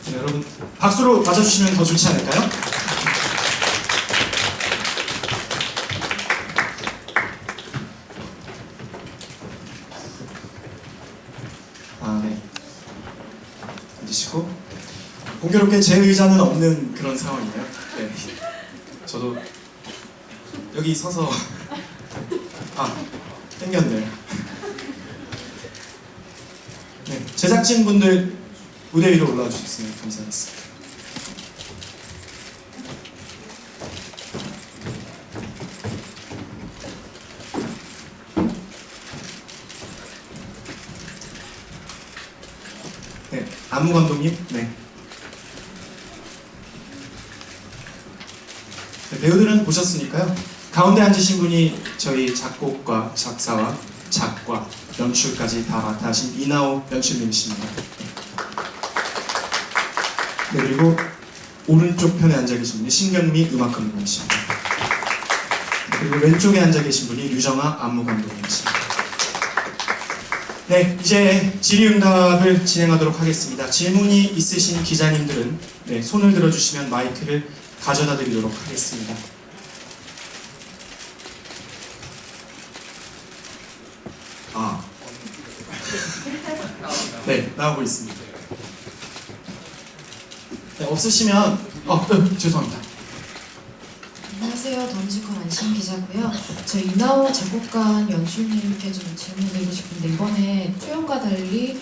네, 여러분 박수로 맞아주시면 더 좋지 않을까요? 네. 앉으시고 공교롭게 제 의자는 없는 그런 상황이네요. 네. 저도 여기 서서 땡겼네요. 네, 제작진분들 무대 위로 올라와 주셨으면 감사하겠습니다. 네, 안무 감독님. 네. 네, 배우들은 보셨으니까요. 가운데 앉으신 분이 저희 작곡과 작사와 작과, 연출까지 다 맡아 하신 이나오 연출님이십니다. 네, 그리고 오른쪽 편에 앉아 계신 분이 신경미 음악 감독님이십니다. 네, 그리고 왼쪽에 앉아 계신 분이 류정아 안무 감독님이십니다. 네, 이제 질의응답을 진행하도록 하겠습니다. 질문이 있으신 기자님들은 네, 손을 들어주시면 마이크를 가져다 드리도록 하겠습니다. 네, 나오고 있습니다. 네, 없으시면 죄송합니다. 안녕하세요. 던지컨 안신 기자고요. 저 이나오 작곡가 연출님께 좀 질문드리고 싶은데 이번에 초연과 달리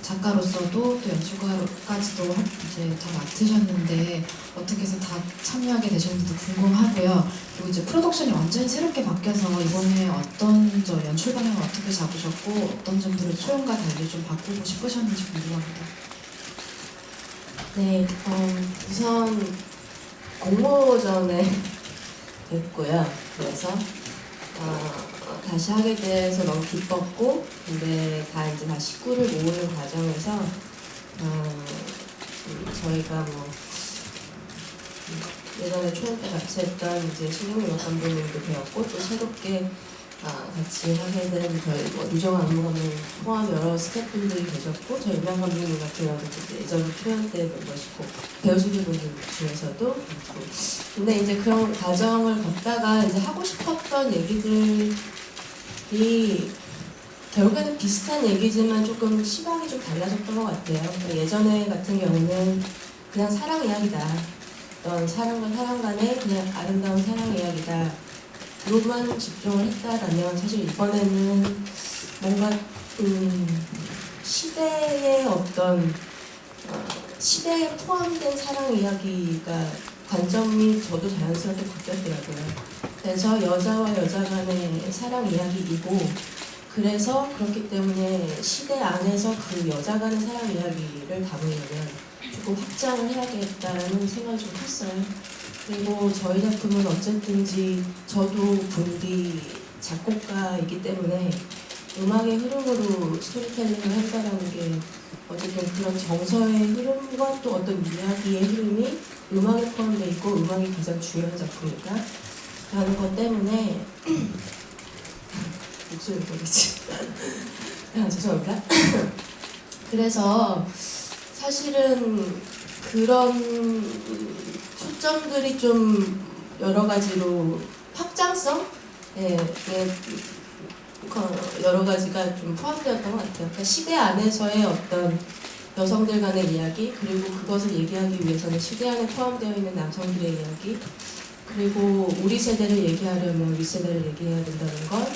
작가로서도 또 연출가까지도 이제 다 맡으셨는데 어떻게 해서 다 참여하게 되셨는지도 궁금하고요. 그리고 이제 프로덕션이 완전히 새롭게 바뀌어서 이번에 어떤 연출 방향을 어떻게 잡으셨고 어떤 점들을 초연과 달리 좀 바꾸고 싶으셨는지 궁금합니다. 네, 우선 공모전에 됐고요. 그래서 다시 하게 돼서 너무 기뻤고, 근데 다시 꿀을 모으는 과정에서 저희가 예전에 초연 때 같이 했던 이제 신용민 감독님도 배웠고, 또 새롭게 같이 하게 된 저희 류정아 안무 감독님 포함 여러 스태프분들이 계셨고, 저희 음악 감독님 같은 경우도 예전 초연 때 멤버시고 배우시는 분들 중에서도 있고, 근데 이제 그런 과정을 걷다가 이제 하고 싶었던 얘기들이 결국에는 비슷한 얘기지만 조금 시각이 좀 달라졌던 것 같아요. 그러니까 예전에 같은 경우는 그냥 사랑 이야기다, 어떤 사랑과 사랑 간의 그냥 아름다운 사랑 이야기다 로만 집중을 했다라면, 사실 이번에는 뭔가 시대의 어떤 시대에 포함된 사랑 이야기가 관점이 저도 자연스럽게 바뀌었더라고요. 그래서 여자와 여자 간의 사랑 이야기이고, 그래서 그렇기 때문에 시대 안에서 그 여자 간의 사랑 이야기를 담으려면 조금 확장을 해야겠다는 생각이 좀 컸어요. 그리고 저희 작품은 어쨌든지 저도 분기 작곡가이기 때문에 음악의 흐름으로 스토리텔링을 한다는 게 어쨌든 그런 정서의 흐름과 또 어떤 이야기의 흐름이 음악에 포함되어 있고, 음악이 가장 중요한 작품이니까 라는 것 때문에 목소리 모르겠지. 죄송합니다. 그래서 사실은 그런 초점들이 좀 여러 가지로 확장성? 여러 가지가 좀 포함되었던 것 같아요. 그러니까 시대 안에서의 어떤 여성들 간의 이야기, 그리고 그것을 얘기하기 위해서는 시대 안에 포함되어 있는 남성들의 이야기, 그리고 우리 세대를 얘기하려면 우리 세대를 얘기해야 된다는 것,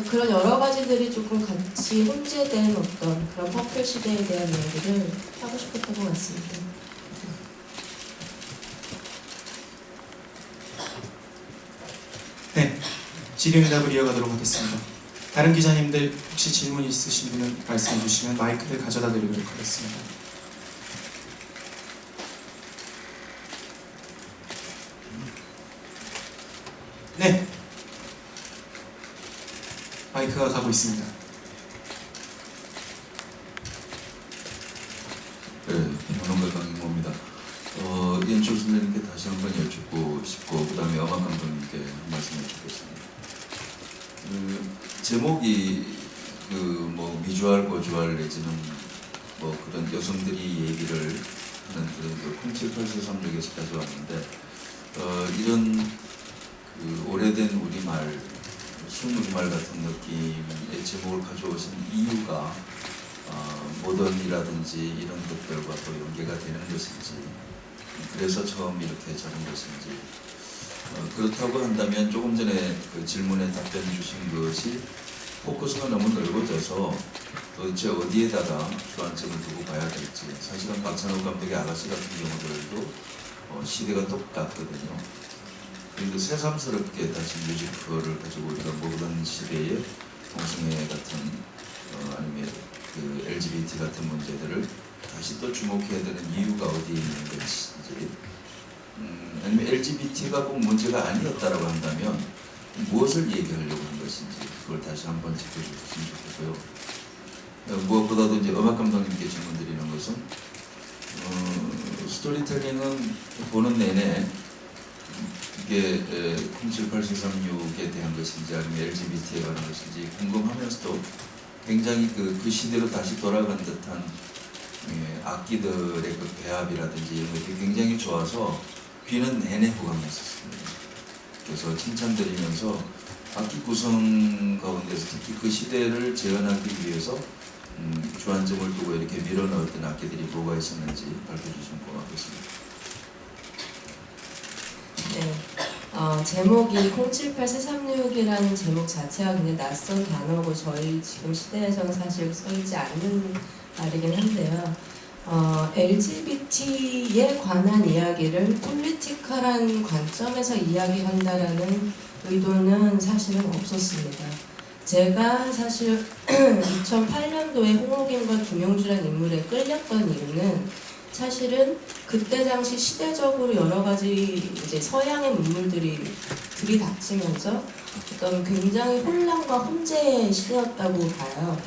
그런 여러 가지들이 조금 같이 혼재된 어떤 그런 퍼플 시대에 대한 이야기를 하고 싶었던 것 같습니다. 네, 질의응답을 이어가도록 하겠습니다. 다른 기자님들 혹시 질문 있으신 분은 말씀해 주시면 마이크를 가져다 드리도록 하겠습니다. 네, 마이크가 가고 있습니다. 네, 평론가 강인모입니다. 연출 선생님께 다시 한번 여쭙고 싶고, 그 다음에 음악 감독님께 한 말씀 여쭙겠습니다. 제목이 미주알 고주알 내지는 그런 그런 여성들이 얘기를 하는 그런 그 078-436에서 가져왔는데 이런 그 오래된 우리말, 순우리말 같은 느낌의 제목을 가져오신 이유가 모던이라든지 이런 것들과 또 연계가 되는 것인지, 그래서 처음 이렇게 적은 것인지, 그렇다고 한다면 조금 전에 그 질문에 답변 주신 것이 포커스가 너무 넓어져서 도대체 어디에다가 주안점을 두고 봐야 될지, 사실은 박찬욱 감독의 아가씨 같은 경우들도 시대가 똑같거든요. 그리고 새삼스럽게 다시 뮤지컬을 가지고 우리가 모던 시대의 동성애 같은 아니면 그 LGBT 같은 문제들을 다시 또 주목해야 되는 이유가 어디에 있는 것인지, 아니면 LGBT가 꼭 문제가 아니었다라고 한다면 무엇을 얘기하려고 한 것인지 그걸 다시 한번 짚어주셨으면 좋겠고요. 무엇보다도 이제 음악 감독님께 질문 드리는 것은 스토리텔링은 보는 내내 이게 078-436에 대한 것인지 아니면 LGBT에 관한 것인지 궁금하면서도 굉장히 그 시대로 다시 돌아간 듯한 악기들의 그 배합이라든지 이런 것들이 굉장히 좋아서 귀는 내내 호강했었습니다. 그래서 칭찬드리면서 악기 구성 가운데서 특히 그 시대를 재현하기 위해서 주안점을 두고 이렇게 밀어넣었던 악기들이 뭐가 있었는지 밝혀주시면 고맙겠습니다. 네, 제목이 078-436이라는 제목 자체가 굉장히 낯선 단어고 저희 지금 시대에서는 사실 쓰이지 않는 말이긴 한데요. LGBT에 관한 이야기를 폴리티컬한 관점에서 이야기한다라는 의도는 사실은 없었습니다. 제가 사실 2008년도에 홍옥인과 김용주라는 인물에 끌렸던 이유는 사실은 그때 당시 시대적으로 여러 가지 이제 서양의 문물들이 들이닥치면서 어떤 굉장히 혼란과 혼재의 시대였다고 봐요.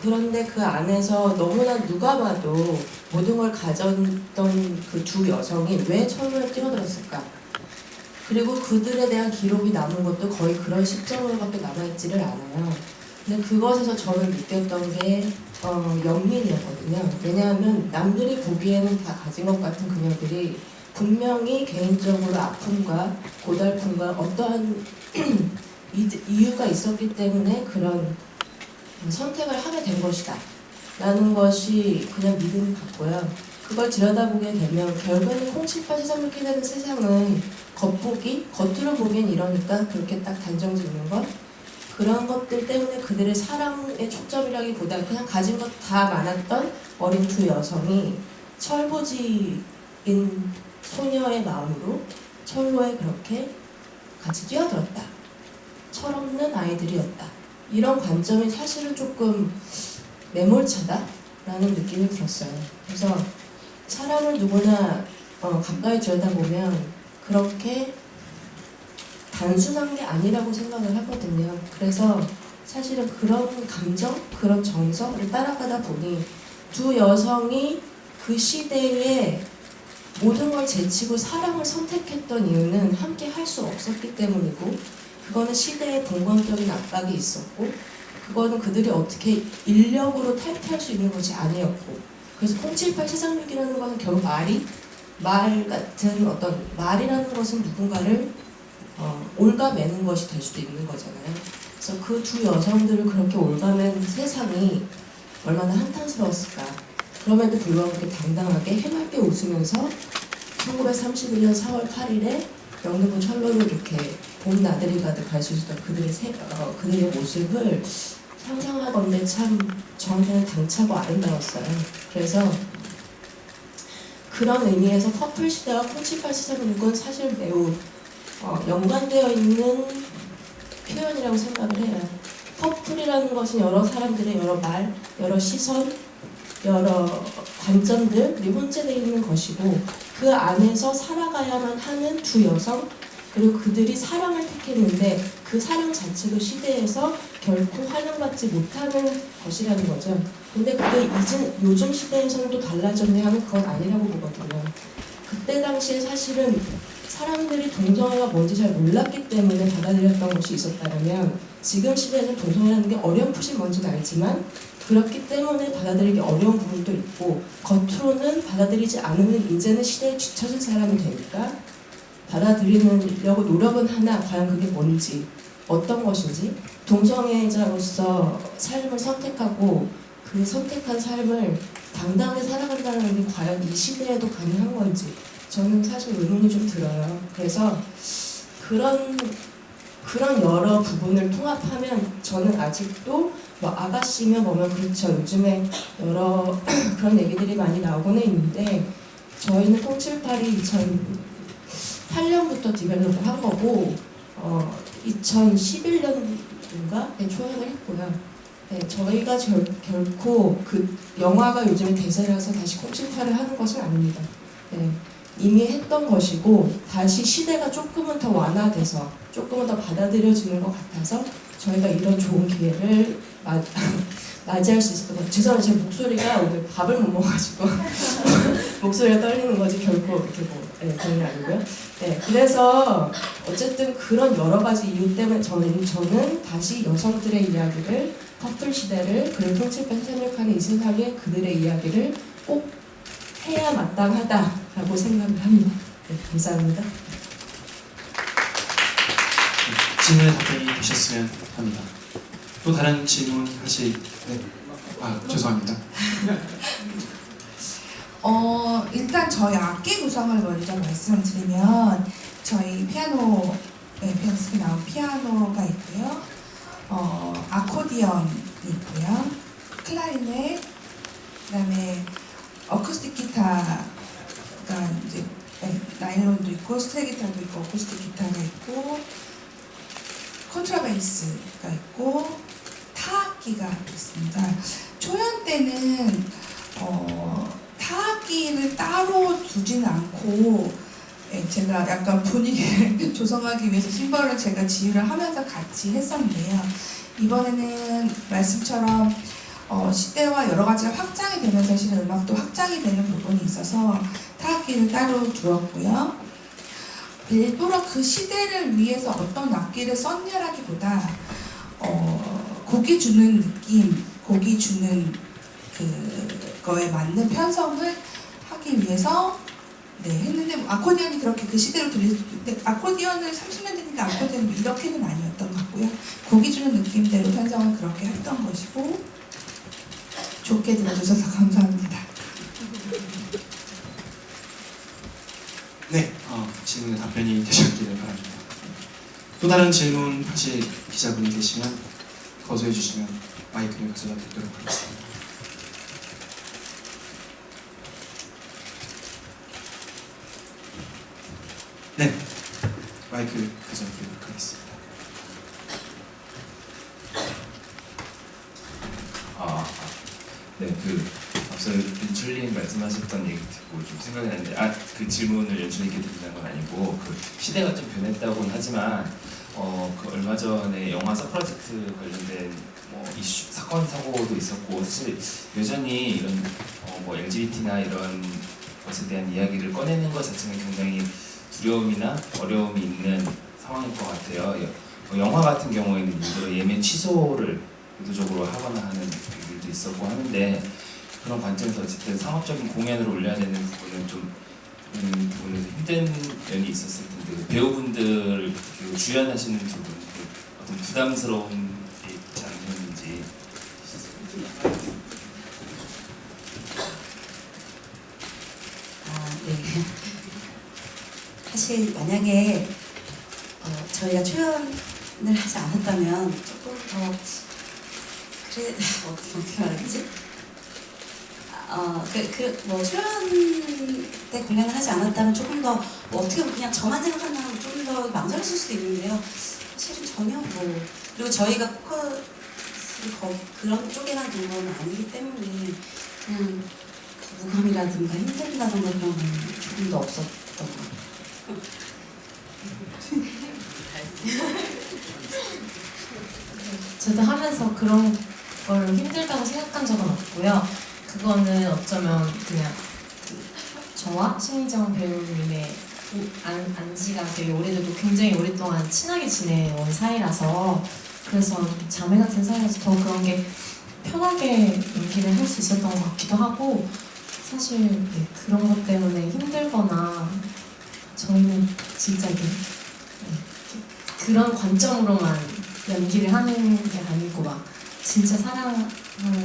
그런데 그 안에서 너무나 누가 봐도 모든 걸 가졌던 그 두 여성이 왜 철로에 뛰어들었을까? 그리고 그들에 대한 기록이 남은 것도 거의 그런 시점으로밖에 남아있지를 않아요. 근데 그것에서 저는 느꼈던 게 연민이었거든요. 왜냐하면 남들이 보기에는 다 가진 것 같은 그녀들이 분명히 개인적으로 아픔과 고달픔과 어떠한 이유가 있었기 때문에 그런 선택을 하게 된 것이다 라는 것이 그냥 믿음이 갔고요. 그걸 들여다보게 되면 결국에는 078-436이 되는 세상은 겉으로 보기엔 이러니까 그렇게 딱 단정 짓는 것, 그런 것들 때문에 그들의 사랑의 초점이라기보다 그냥 가진 것 다 많았던 어린 두 여성이 철부지인 소녀의 마음으로 철로에 그렇게 같이 뛰어들었다. 철없는 아이들이었다. 이런 관점이 사실은 조금 매몰차다라는 느낌이 들었어요. 그래서 사람을 누구나 가까이 들여다보면 그렇게 단순한 게 아니라고 생각을 하거든요. 그래서 사실은 그런 감정, 그런 정서를 따라가다 보니 두 여성이 그 시대에 모든 걸 제치고 사랑을 선택했던 이유는 함께 할 수 없었기 때문이고, 그거는 시대의 동건적인 압박이 있었고, 그거는 그들이 어떻게 인력으로 탈피할 수 있는 것이 아니었고, 그래서 078-436이라는 것은 결국 말 같은 어떤 말이라는 것은 누군가를 올가매는 것이 될 수도 있는 거잖아요. 그래서 그 두 여성들을 그렇게 올가맨 세상이 얼마나 한탄스러웠을까. 그럼에도 불구하고 그렇게 당당하게 해맑게 웃으면서 1931년 4월 8일에 영등포 철로로 이렇게 봄 나들이 가듯 갈 수 있었던 그들의 모습을 상상하건대 참 저한테는 당차고 아름다웠어요. 그래서 그런 의미에서 퍼플 시대와 078-436은 사실 매우 연관되어 있는 표현이라고 생각을 해요. 퍼플이라는 것은 여러 사람들의 여러 말, 여러 시선, 여러 관점들이 혼재되어 있는 것이고, 그 안에서 살아가야만 하는 두 여성, 그리고 그들이 사랑을 택했는데 그 사랑 자체도 시대에서 결코 환영받지 못하는 것이라는 거죠. 근데 그게 요즘 시대에서는 또 달라졌냐 하면 그건 아니라고 보거든요. 그때 당시에 사실은 사람들이 동성애가 뭔지 잘 몰랐기 때문에 받아들였던 것이 있었다면, 지금 시대에는 동성애라는 게 어렴풋이 뭔지는 알지만 그렇기 때문에 받아들이기 어려운 부분도 있고 겉으로는 받아들이지 않으면 이제는 시대에 뒤처진 사람이 되니까 받아들이려고 노력은 하나 과연 그게 뭔지 어떤 것인지 동성애자로서 삶을 선택하고 그 선택한 삶을 당당하게 살아간다는 게 과연 이 시대에도 가능한 건지 저는 사실 의문이 좀 들어요. 그래서 그런 여러 부분을 통합하면 저는 아직도 뭐 아가씨면 뭐면 그렇죠. 요즘에 여러 그런 얘기들이 많이 나오고는 있는데 저희는 078이 2008년부터 디벨롭을 한 거고 2011년인가 초연을 했고요. 네, 저희가 결코 그 영화가 요즘에 대세라서 다시 078을 하는 것은 아닙니다. 네, 이미 했던 것이고 다시 시대가 조금은 더 완화돼서 조금은 더 받아들여지는 것 같아서 저희가 이런 좋은 기회를 맞이할 수 있을 것 같아요. 죄송해요. 제 목소리가 오늘 밥을 못 먹어가지고 목소리가 떨리는 거지 결코 이렇게 그런 게 아니고요. 네, 그래서 어쨌든 그런 여러 가지 이유 때문에 저는 다시 여성들의 이야기를 커플 시대를 그리고 078 생각하는 이 세상에 그들의 이야기를 꼭 해야 마땅하다라고 생각을 합니다. 네, 감사합니다. 질문에 답변이 되셨으면 합니다. 또 다른 질문 하실? 네. 죄송합니다. 일단 저희 악기 구성을 먼저 말씀드리면 저희 피아노, 피아노스에 나온 피아노가 있고요. 아코디언이 있고요. 클라리넷, 그다음에 어쿠스틱 기타가 이제 나일론도 있고 스트레 기타도 있고 어쿠스틱 기타가 있고 콘트라베이스가 있고 타악기가 있습니다. 초연 때는 타악기를 따로 두지는 않고 제가 약간 분위기를 조성하기 위해서 심벌을 제가 지휘를 하면서 같이 했었는데요. 이번에는 말씀처럼 시대와 여러 가지가 확장이 되면서 실은 음악도 확장이 되는 부분이 있어서 타악기를 따로 두었고요. 일부러 그 시대를 위해서 어떤 악기를 썼냐라기보다 곡이 주는 느낌, 곡이 주는 그거에 맞는 편성을 하기 위해서 했는데 아코디언이 그렇게 그 시대로 들리는데 아코디언을 30년 되니까 아코디언이 이렇게는 아니었던 것 같고요. 곡이 주는 느낌대로 편성을 그렇게 했던 것이고 좋게 들어주셔서 감사합니다. 네, 질문에 답변이 되셨기를 바랍니다. 또 다른 질문 하실 기자분이 계시면 거소해 주시면 마이크를 가져다 드리도록 하겠습니다. 네, 마이크를 가져다 드리도록 하겠습니다. 네, 앞서 연출님 말씀하셨던 얘기 듣고 좀 생각이 나는데 그 질문을 연출님께 드리는 건 아니고 그 시대가 좀 변했다고는 하지만 그 얼마 전에 영화 서프라젝트 관련된 이슈 사건 사고도 있었고 사실 여전히 이런 LGBT나 이런 것에 대한 이야기를 꺼내는 것 자체는 굉장히 두려움이나 어려움이 있는 상황일 것 같아요. 영화 같은 경우에는 일부러 예매 취소를 의도적으로 하거나 하는 일도 있었고 하는데 그런 관점에서 어쨌든 상업적인 공연을 올려야 되는 부분은 좀 부분에서 힘든 면이 있었을 텐데 배우분들 주연하시는 두 분 어떤 부담스러운 게 있지 않는지. 네. 사실 만약에 저희가 초연을 하지 않았다면 조금 더 어떻게 말하지? 초연 때 공연을 하지 않았다면 조금 더 어떻게 보면 그냥 저만 생각하면 좀 더 망설였을 수도 있는데요. 사실은 전혀 그리고 저희가 포커스를 그런 쪽에만 둔 건 아니기 때문에 그냥 무감이라든가 힘들다던가 그런 건 조금 더 없었던 것 같아요. 저도 하면서 그런 걸 힘들다고 생각한 적은 없고요. 그거는 어쩌면 그냥 저와 신희정 배우님의 안지가 되게 오래되고 굉장히 오랫동안 친하게 지내온 사이라서 그래서 자매 같은 사이라서 더 그런 게 편하게 연기를 할 수 있었던 것 같기도 하고 사실 네, 그런 것 때문에 힘들거나 저희는 진짜 이게 그런 관점으로만 연기를 하는 게 아니고 막 진짜 사랑하는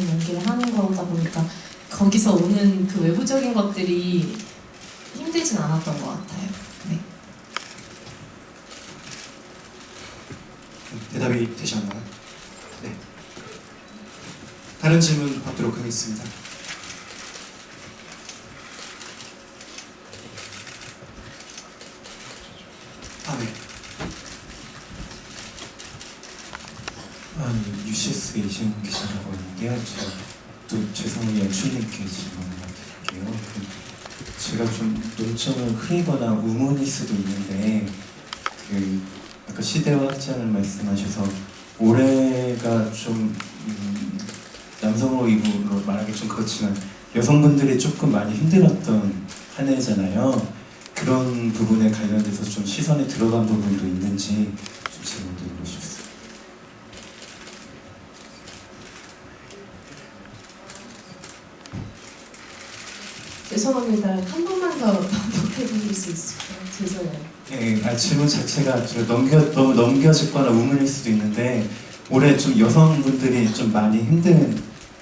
연기를 하는 거다 보니까 거기서 오는 그 외부적인 것들이 힘들진 않았던 것 같아요. 네. 대답이 되셨나요? 네. 다른 질문 받도록 하겠습니다. 네. UCS 이시영 기자라고 하는데요. 제가 또 죄송한 연출님께 질문을 드릴게요. 제가 좀 논점을 흐리거나 우문일 수도 있는데 아까 시대와 확장을 말씀하셔서 올해가 좀 남성으로 입으로 말하기 좀 그렇지만 여성분들이 조금 많이 힘들었던 한 해잖아요. 그런 부분에 관련돼서 좀 시선이 들어간 부분도 있는지 좀 질문드리고 싶습니다. 죄송합니다. 한 번만 더 반복해 주실 수 있을까요? 죄송해요. 네, 질문 자체가 너무 넘겨짓거나 우문일 수도 있는데 올해 좀 여성분들이 좀 많이 힘든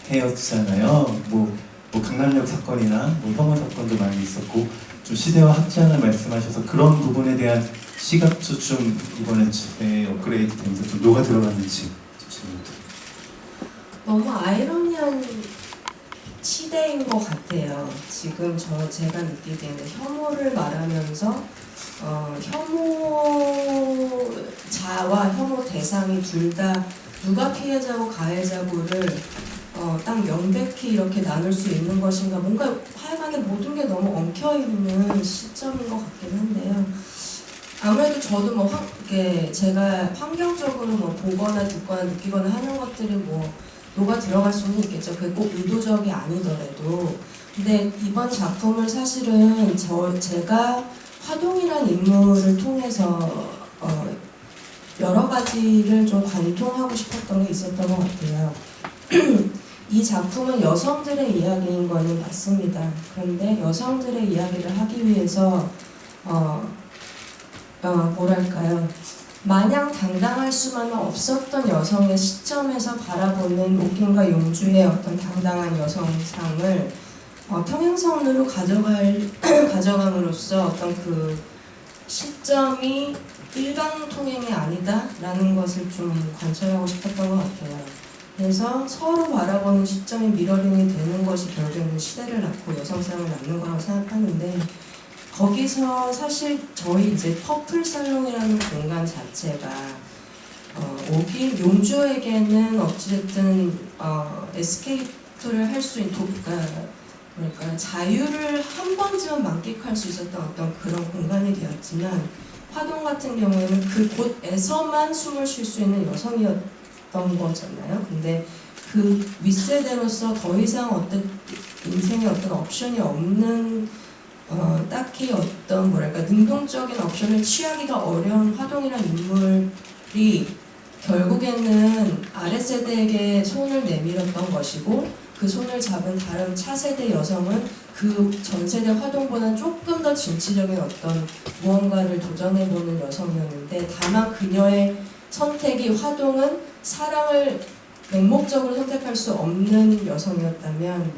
해였잖아요. 뭐 강남역 사건이나 혐오 사건도 많이 있었고 좀 시대와 확장을 말씀하셔서 그런 부분에 대한 시각도 좀 이번에 업그레이드 되면서 좀 녹아 들어갔는지 좀 질문 드립니다. 너무 아이러니한 시대인 것 같아요. 지금 제가 느끼기에는 혐오를 말하면서 혐오자와 혐오 대상이 둘 다 누가 피해자고 가해자고를 딱 명백히 이렇게 나눌 수 있는 것인가, 뭔가 하여간에 모든 게 너무 엉켜있는 시점인 것 같긴 한데요. 아무래도 저도 제가 환경적으로 보거나 듣거나 느끼거나 하는 것들이 녹아 들어갈 수는 있겠죠. 그게 꼭 의도적이 아니더라도. 근데 이번 작품을 사실은 제가 화동이란 인물을 통해서 여러 가지를 좀 관통하고 싶었던 게 있었던 것 같아요. 이 작품은 여성들의 이야기인 거는 맞습니다. 그런데 여성들의 이야기를 하기 위해서 뭐랄까요, 마냥 당당할 수만은 없었던 여성의 시점에서 바라보는 옥인과 용주의 어떤 당당한 여성상을 평행선으로 가져감으로써 어떤 그 시점이 일방통행이 아니다라는 것을 좀 관찰하고 싶었던 것 같아요. 그래서 서로 바라보는 시점이 미러링이 되는 것이 결국에는 시대를 낳고 여성상을 낳는 거라고 생각하는데, 거기서 사실 저희 이제 퍼플 살롱이라는 공간 자체가 옥인 용주에게는 어찌됐든 에스케이프를 할 수 있는 자유를 한 번쯤은 만끽할 수 있었던 어떤 그런 공간이 되었지만, 화동 같은 경우에는 그 곳에서만 숨을 쉴 수 있는 여성이었던 거잖아요. 근데 그 윗세대로서 더 이상 어떤 인생에 어떤 옵션이 없는 딱히 어떤 능동적인 옵션을 취하기가 어려운 화동이라는 인물이 결국에는 아랫세대에게 손을 내밀었던 것이고, 그 손을 잡은 다른 차세대 여성은 그 전세대 화동보다는 조금 더 진취적인 어떤 무언가를 도전해보는 여성이었는데, 다만 그녀의 선택이, 화동은 사랑을 맹목적으로 선택할 수 없는 여성이었다면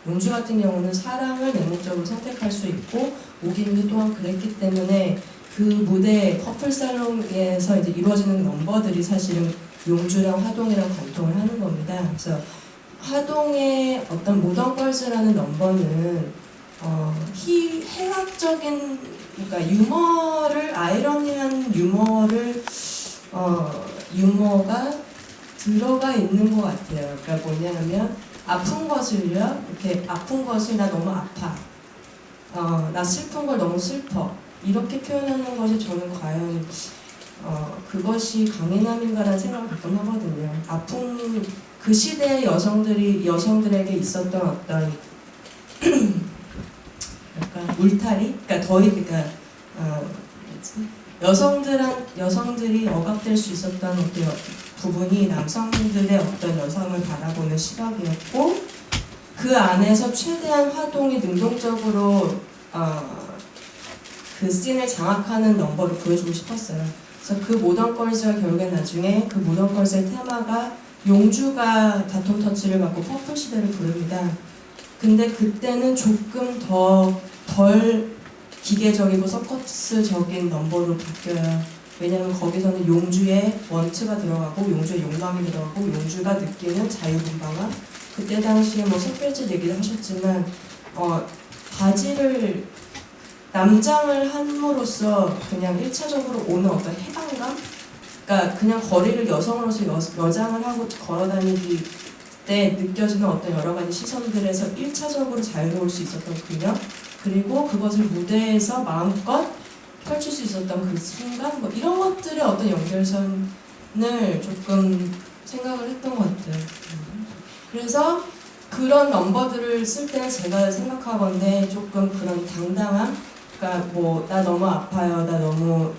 용주 같은 경우는 사랑을 맹목적으로 선택할 수 있고, 옥인도 또한 그랬기 때문에 그 무대 퍼플 살롱에서 이제 이루어지는 넘버들이 사실은 용주랑 화동이랑 관통을 하는 겁니다. 그래서 화동의 어떤 모던걸스라는 넘버는 해학적인, 그러니까 유머를, 아이러니한 유머가 들어가 있는 것 같아요. 그러니까 뭐냐면 아픈 것을요, 이렇게 아픈 것을 나 너무 아파, 나 슬픈 걸 너무 슬퍼, 이렇게 표현하는 것이 저는 과연 그것이 강인함인가라는 생각을 가끔 하거든요. 아픈 그 시대의 여성들에게 있었던 어떤 약간 울타리, 그러니까 여성들이 억압될 수 있었던 어떤 부분이 남성들의 어떤 여성을 바라보는 시각이었고 그 안에서 최대한 화동이 능동적으로 그 씬을 장악하는 넘버를 보여주고 싶었어요. 그래서 그 모던 걸즈가 결국에 나중에 그 모던 걸즈의 테마가 용주가 바톤 터치를 받고 퍼플 시대를 부릅니다. 근데 그때는 조금 덜 기계적이고 서커스적인 넘버로 바뀌어요. 왜냐하면 거기서는 용주의 원트가 들어가고 용주의 욕망이 들어가고 용주가 느끼는 자유분방함. 그때 당시에 뭐 샛별짓 얘기도 하셨지만 바지를 남장을 함으로써 그냥 1차적으로 오는 어떤 해방감? 그러니까 그냥 거리를 여성으로서 여장을 하고 걸어다니기 때 느껴지는 어떤 여러 가지 시선들에서 1차적으로 자유로울 수 있었던 그녀, 그리고 그것을 무대에서 마음껏 펼칠 수 있었던 그 순간, 뭐 이런 것들의 어떤 연결선을 조금 생각을 했던 것 같아요. 그래서 그런 넘버들을 쓸 때는 제가 생각하건데 조금 그런 당당함, 그러니까 뭐 나 너무 아파요, 나 너무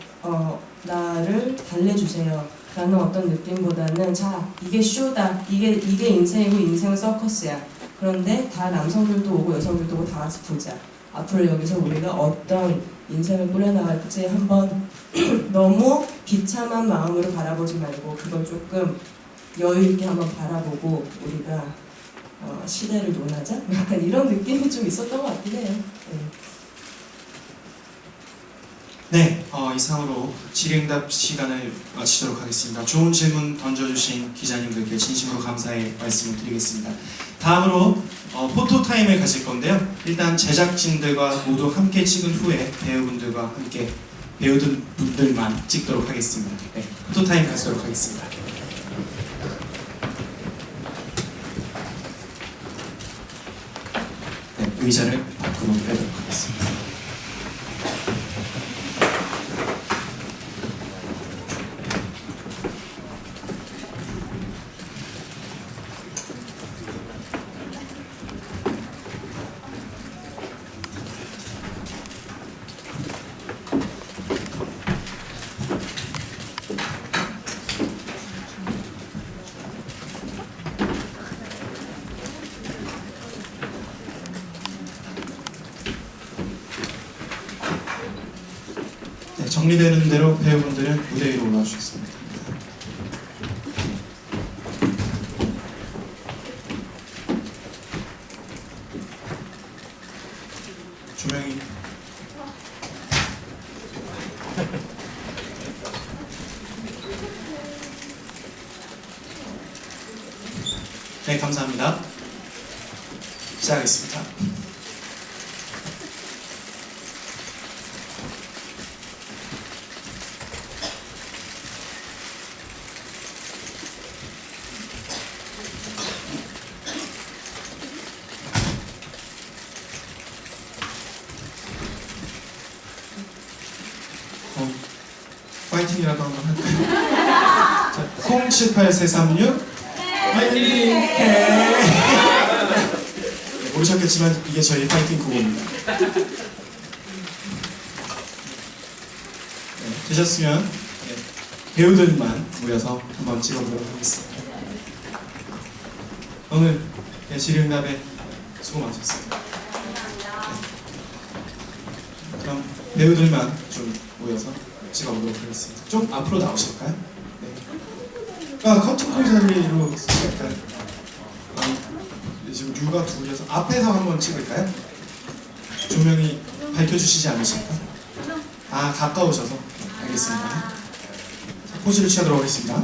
나를 달래주세요 라는 어떤 느낌보다는 자 이게 쇼다, 이게 인생이고 인생은 서커스야. 그런데 다 남성들도 오고 여성들도 오고 다 같이 보자. 앞으로 여기서 우리가 어떤 인생을 꾸려나갈지 한번 너무 비참한 마음으로 바라보지 말고 그걸 조금 여유 있게 한번 바라보고 우리가 시대를 논하자? 약간 이런 느낌이 좀 있었던 것 같긴 해요. 네, 이상으로 질의응답 시간을 마치도록 하겠습니다. 좋은 질문 던져주신 기자님들께 진심으로 감사의 말씀을 드리겠습니다. 다음으로 포토타임을 가질 건데요. 일단 제작진들과 모두 함께 찍은 후에 배우분들과 함께 배우분들만 찍도록 하겠습니다. 네, 포토타임 가지도록 하겠습니다. 네, 의자를 밖으로 빼도록 하겠습니다. 정리되는 대로 배우분들은 무대 위로 올라주셨습니다. 조명이 네, 감사합니다. 시작하겠습니다. 파이팅이라도 한번 할까요? 자, 078436 파이팅! 네. 모르셨겠지만 이게 저희 파이팅 구호입니다. 네, 되셨으면 네, 배우들만 모여서 한번 찍어보도록 하겠습니다. 오늘 네, 질의응답에 수고 많으셨습니다. 네. 그럼 배우들만 좀 모여서 찍어보도록 하겠습니다. 좀 앞으로 나오실까요? 네. 커튼콜 자리로 약간 지금 류가 둘이어서 앞에서 한번 찍을까요? 조명이 밝혀주시지 않으실까? 가까우셔서 알겠습니다. 자, 포즈를 취하도록 하겠습니다.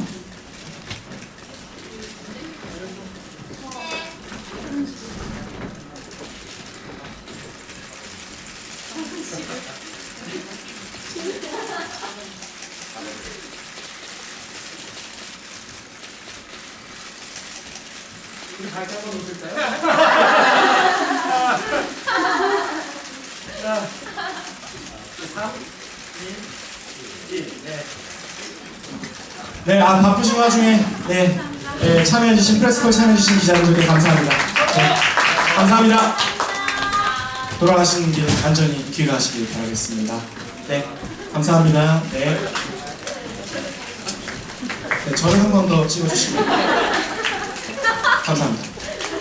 우리 같이 한번 웃을까요? 자, 3, 2, 1, 네. 네, 바쁘신 와중에 참여해주신 프레스콜 참여해주신 기자분들께 감사합니다. 네, 감사합니다. 돌아가시는 길 안전히 귀가하시길 바라겠습니다. 네, 감사합니다. 네. 네, 저를 한 번 더 찍어주시면 감사합니다.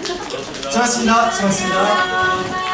수고하셨습니다. 수고하셨습니다.